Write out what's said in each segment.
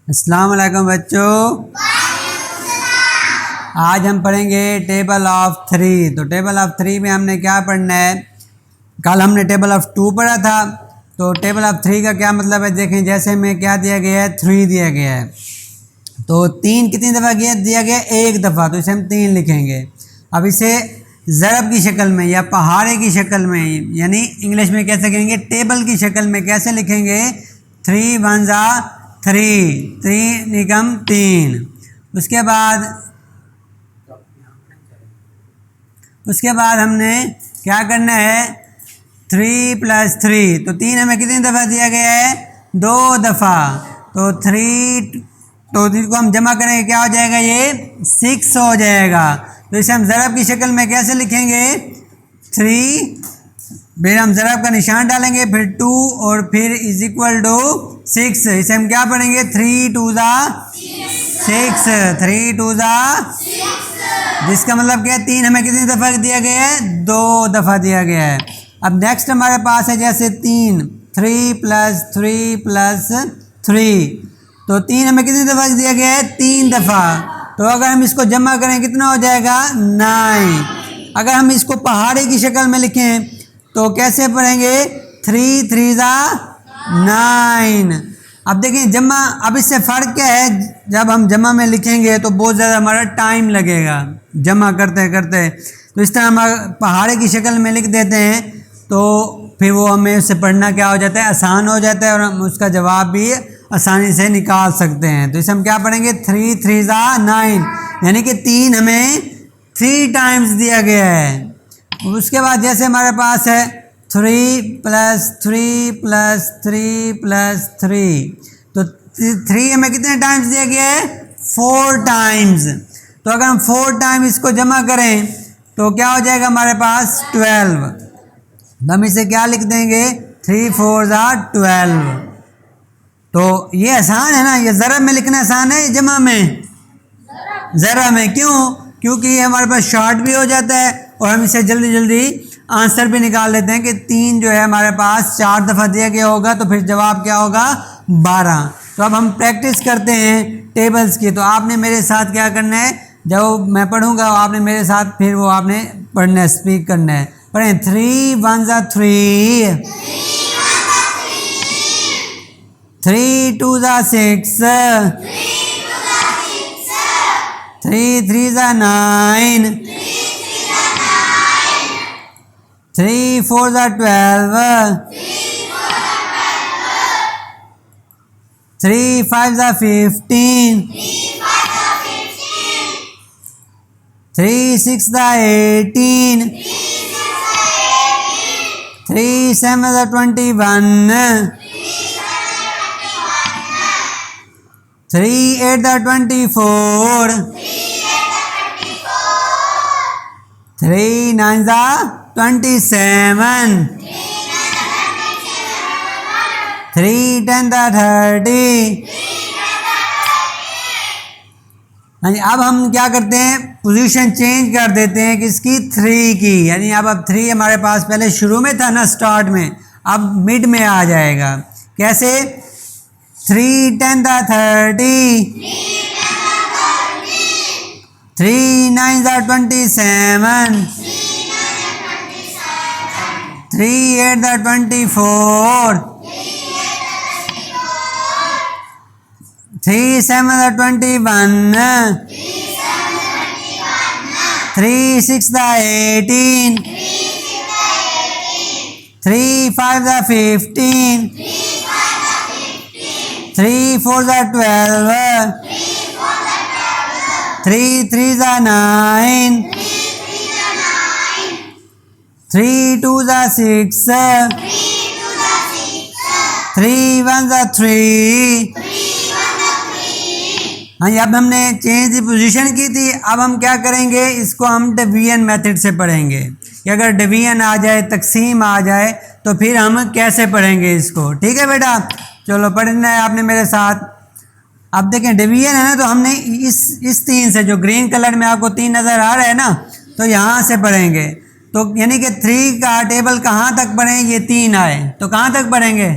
अस्सलाम वालेकुम बच्चों। आज हम पढ़ेंगे टेबल ऑफ थ्री। तो टेबल ऑफ थ्री में हमने क्या पढ़ना है? कल हमने टेबल ऑफ टू पढ़ा था। तो टेबल ऑफ थ्री का क्या मतलब है? देखें, जैसे में क्या दिया गया है, थ्री दिया गया है। तो तीन कितनी दफ़ा दिया गया है? एक दफ़ा। तो इसे हम तीन लिखेंगे। अब इसे ज़रब की शक्ल में या पहाड़े की शक्ल में, यानी इंग्लिश में कैसे कहेंगे, टेबल की शक्ल में कैसे लिखेंगे? थ्री वन ज़ा थ्री, थ्री निकम तीन। उसके बाद हमने क्या करना है? Three plus three. तो तीन हमें कितनी दफ़ा दिया गया है? दो दफ़ा। तो थ्री, तो इसको हम जमा करेंगे, क्या हो जाएगा? ये सिक्स हो जाएगा। तो इसे हम ज़रब की शक्ल में कैसे लिखेंगे? थ्री, फिर हम ज़रब का निशान डालेंगे, फिर टू, और फिर इज इक्वल टू सिक्स। इसे हम क्या पढ़ेंगे? थ्री टू ज़ा सिक्स, थ्री टू ज़ा, जिसका मतलब क्या है? तीन हमें कितनी दफ़ा दिया गया है? दो दफ़ा दिया गया है। अब नेक्स्ट हमारे पास है जैसे तीन, three plus three plus three. तो तीन हमें कितनी दफ़ा दिया गया है? तीन दफ़ा। तो अगर हम इसको जमा करें कितना हो जाएगा? नाइन। अगर हम इसको पहाड़े की शक्ल में लिखें तो कैसे पढ़ेंगे? थ्री थ्री ज़ा नाइन। अब देखें जमा, अब इससे फ़र्क क्या है? जब हम जमा में लिखेंगे तो बहुत ज़्यादा हमारा टाइम लगेगा जमा करते करते। तो इस तरह हम पहाड़े की शक्ल में लिख देते हैं तो फिर वो हमें उससे पढ़ना क्या हो जाता है? आसान हो जाता है, और हम उसका जवाब भी आसानी से निकाल सकते हैं। तो इसे हम क्या पढ़ेंगे? थ्री थ्री ज़ा नाइन, यानी कि तीन हमें थ्री टाइम्स दिया गया है। उसके बाद जैसे हमारे पास है three plus three plus three plus three. तो थ्री हमें कितने टाइम्स दिया गया है? Four times. तो अगर हम फोर टाइम इसको जमा करें तो क्या हो जाएगा हमारे पास? 12। तो हम इसे क्या लिख देंगे? थ्री फोर ज़ा 12। तो ये आसान है ना? ये ज़रब में लिखना आसान है, जमा में? ज़रब में। क्यों? क्योंकि ये हमारे पास शॉर्ट भी हो जाता है और हम इसे जल्दी जल्दी आंसर भी निकाल लेते हैं कि तीन जो है हमारे पास चार दफ़ा दिया गया होगा, तो फिर जवाब क्या होगा? 12। तो अब हम प्रैक्टिस करते हैं टेबल्स की। तो आपने मेरे साथ क्या करना है? जब मैं पढ़ूंगा आपने मेरे साथ फिर वो आपने पढ़ना है, स्पीक करना है। पढ़ें, थ्री वन ज़ा थ्री, थ्री टू ज़ा सिक्स, थ्री थ्री ज़ा नाइन, थ्री फोर ज़ा 12, थ्री फाइव ज़ा 15, थ्री सिक्स ज़ा 18, थ्री सेवन ज़ा 21, थ्री एट ज़ा 24, थ्री नाइन ज़ा 27, थ्री टेन ज़ा 30। हाँ जी, अब हम क्या करते हैं? पोजीशन चेंज कर देते हैं किसकी? थ्री की। यानी अब थ्री हमारे पास पहले शुरू में था ना, स्टार्ट में, अब मिड में आ जाएगा। कैसे? थ्री टेन ज़ा 30, थ्री नाइन ज़ा 27, थ्री एट ज़ा 24, थ्री सेवन ज़ा 21, थ्री सिक्स ज़ा 18, थ्री फाइव ज़ा 15, थ्री फोर ज़ा 12, थ्री थ्री ज़ा 9, थ्री टू ज़ा 6, थ्री वन ज़ा 3। हाँ जी, अब हमने चेंज दी पोजीशन की थी। अब हम क्या करेंगे? इसको हम डिवीजन मेथड से पढ़ेंगे कि अगर डिवीजन आ जाए, तकसीम आ जाए, तो फिर हम कैसे पढ़ेंगे इसको। ठीक है बेटा, चलो पढ़ना है आपने मेरे साथ। अब देखें डिवीजन है ना, तो हमने इस तीन से, जो ग्रीन कलर में आपको तीन नज़र आ रहा है ना, तो यहाँ से पढ़ेंगे। तो यानी कि थ्री का टेबल कहाँ तक पढ़ें? ये तीन आए तो कहाँ तक पढ़ेंगे?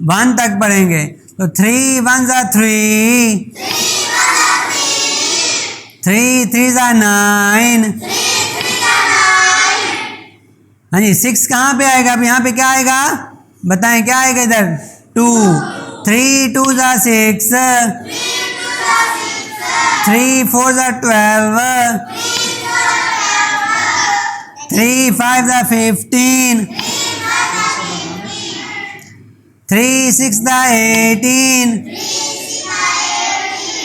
वन तक पढ़ेंगे। तो 3 1 जा 3, 3 3 जा 9। हाँ जी, 6 कहाँ पे आएगा? अब यहाँ पे क्या आएगा बताएं, क्या आएगा इधर? 2। 3 2 जा 6, 3 4 जा 12, 3 5 जा 15, 3 6 जा 18,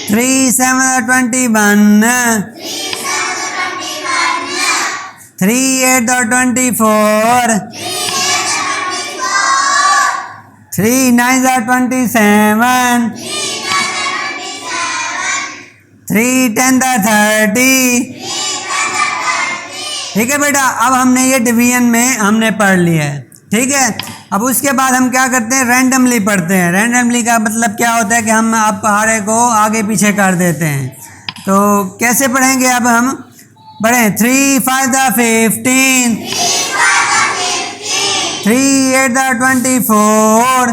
3 7 जा 21, 3 8 जा 24, 3 9 जा 27, 3 10 जा 30। ठीक है बेटा, अब हमने ये डिवीजन में हमने पढ़ लिया है। ठीक है, अब उसके बाद हम क्या करते हैं? रैंडमली पढ़ते हैं। रैंडमली का मतलब क्या होता है कि हम आप पहाड़े को आगे पीछे कर देते हैं। तो कैसे पढ़ेंगे? अब हम पढ़ें 3 5 जा 15, 3 8 जा 24,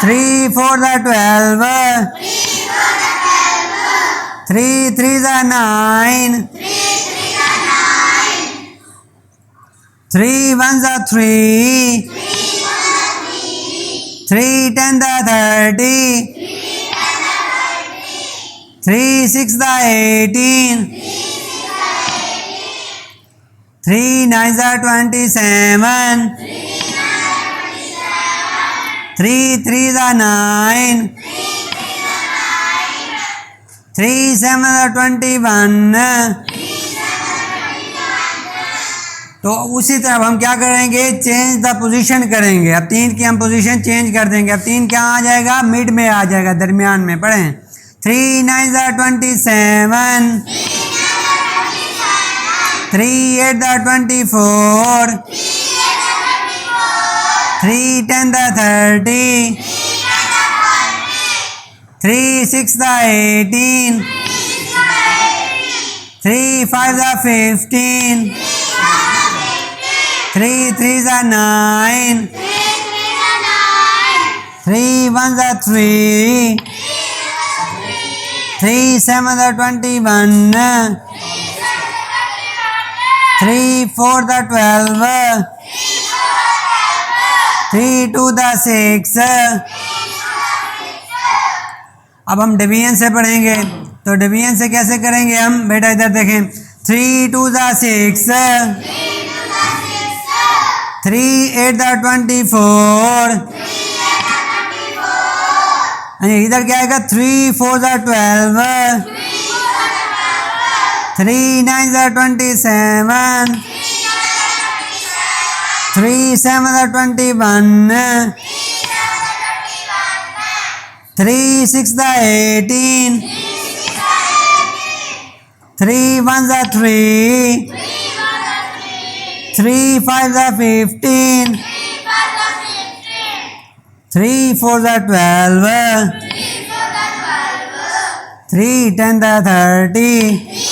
3 4 जा 12, 3 3 जा 9, 3 1 जा 3, 3 10 जा 30, 3 6 जा 18, 3 9 जा 27, 3 3 जा 9, 3 7 जा 21। तो उसी तरह हम क्या करेंगे? चेंज द पोजीशन करेंगे। अब 3 की हम पोजीशन चेंज कर देंगे। अब 3 क्या आ जाएगा? मिड में आ जाएगा, दरमियान में। पढ़ें 3 9 जा 27, 3 8 जा 24, 3 10 जा 30, 3 6 जा 18, 3 5 जा 15, 3 3 जा 9, 3 1 जा 3, 3 7 जा 21, 3 4 जा 12, 3 2 जा 6। अब हम डिवीजन से पढ़ेंगे। तो डिवीजन से कैसे करेंगे हम? बेटा इधर देखें, 3 2 जा 6, 3 8 जा 24, इधर क्या आएगा? 3 4 जा 12, 3 9 जा 27, 3 7 जा 21, 3 6 जा 18, 3 1 जा 3, 3 5 जा 15, 3 4 जा 12, 3 10 जा 30।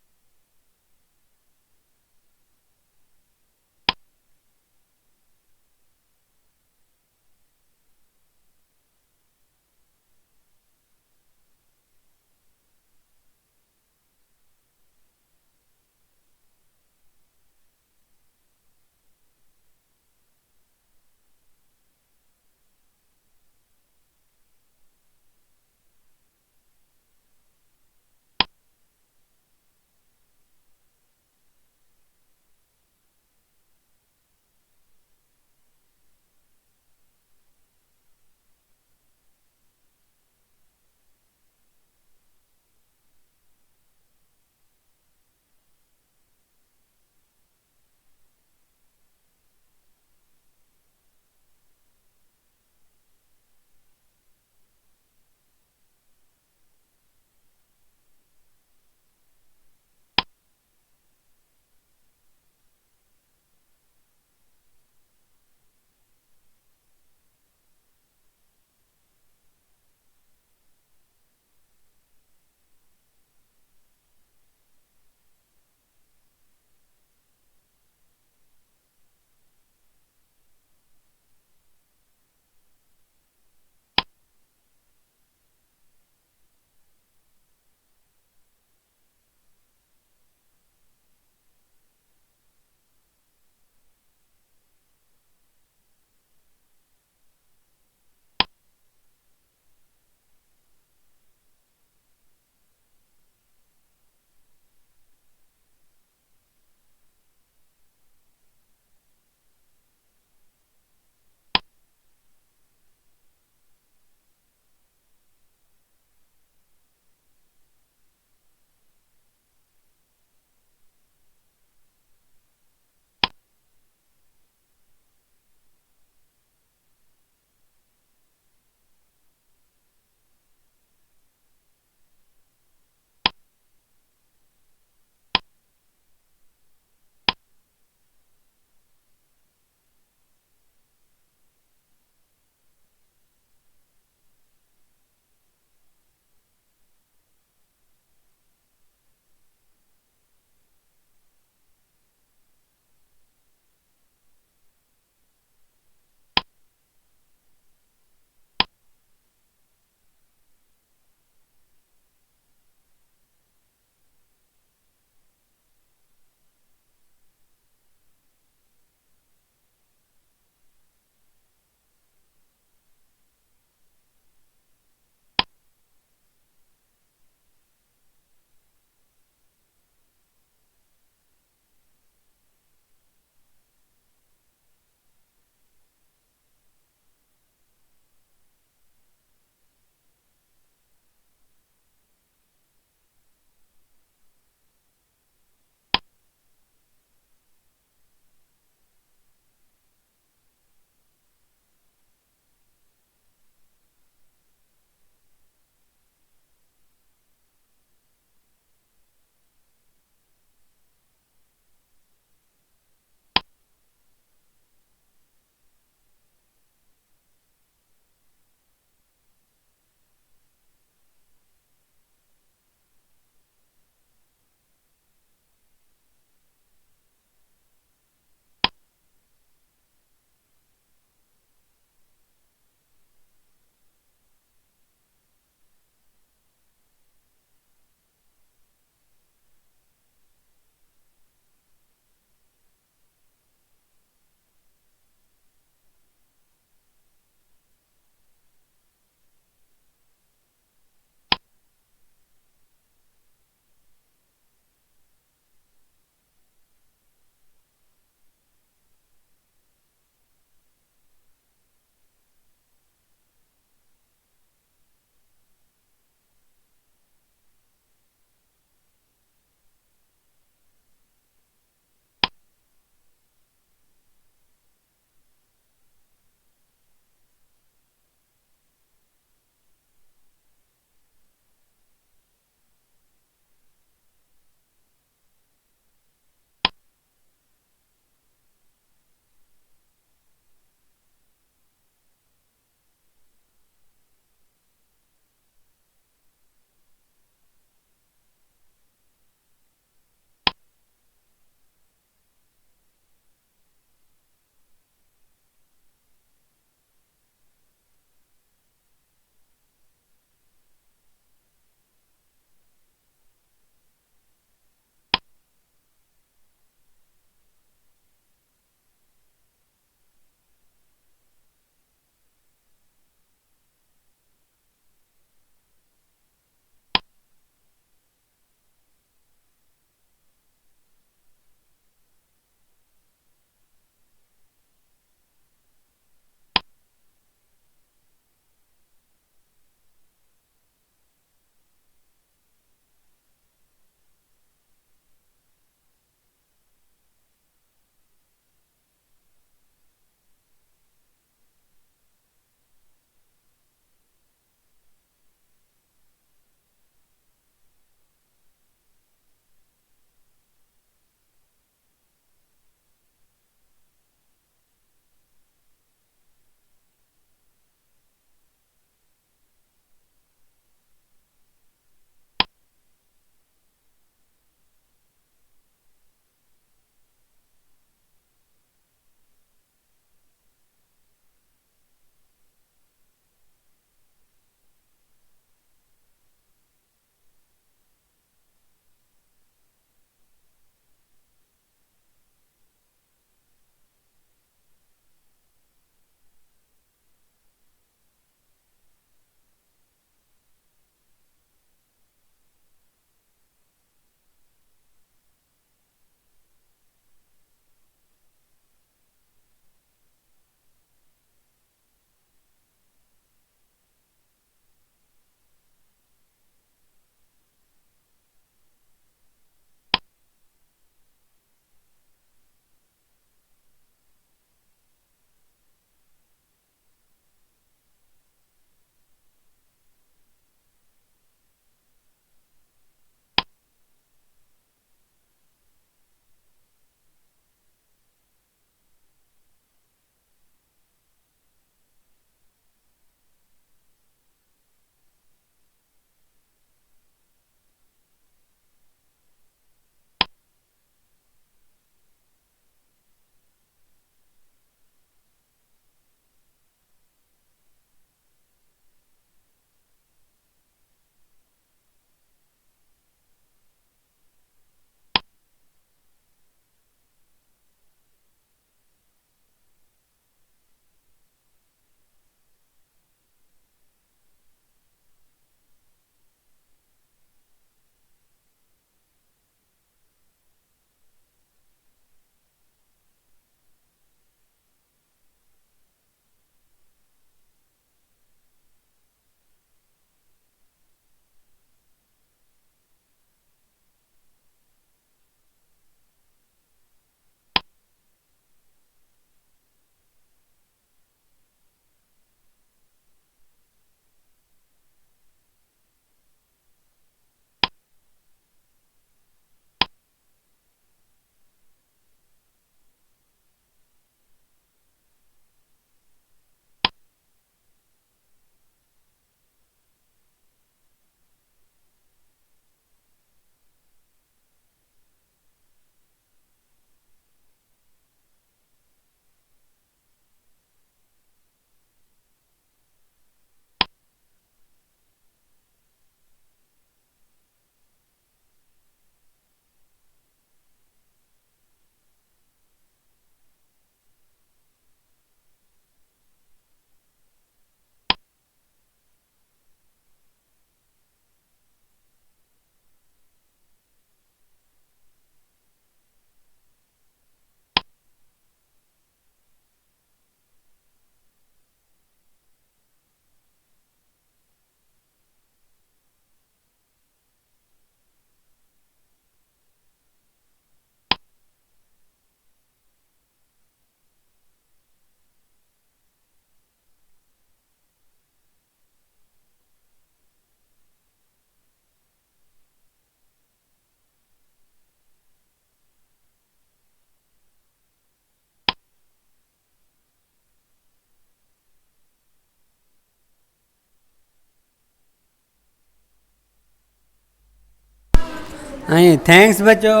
हाँ थैंक्स बच्चों,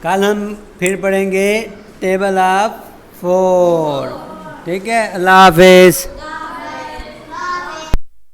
कल हम फिर पढ़ेंगे टेबल ऑफ 4। ठीक है, अल्लाह हाफिज़।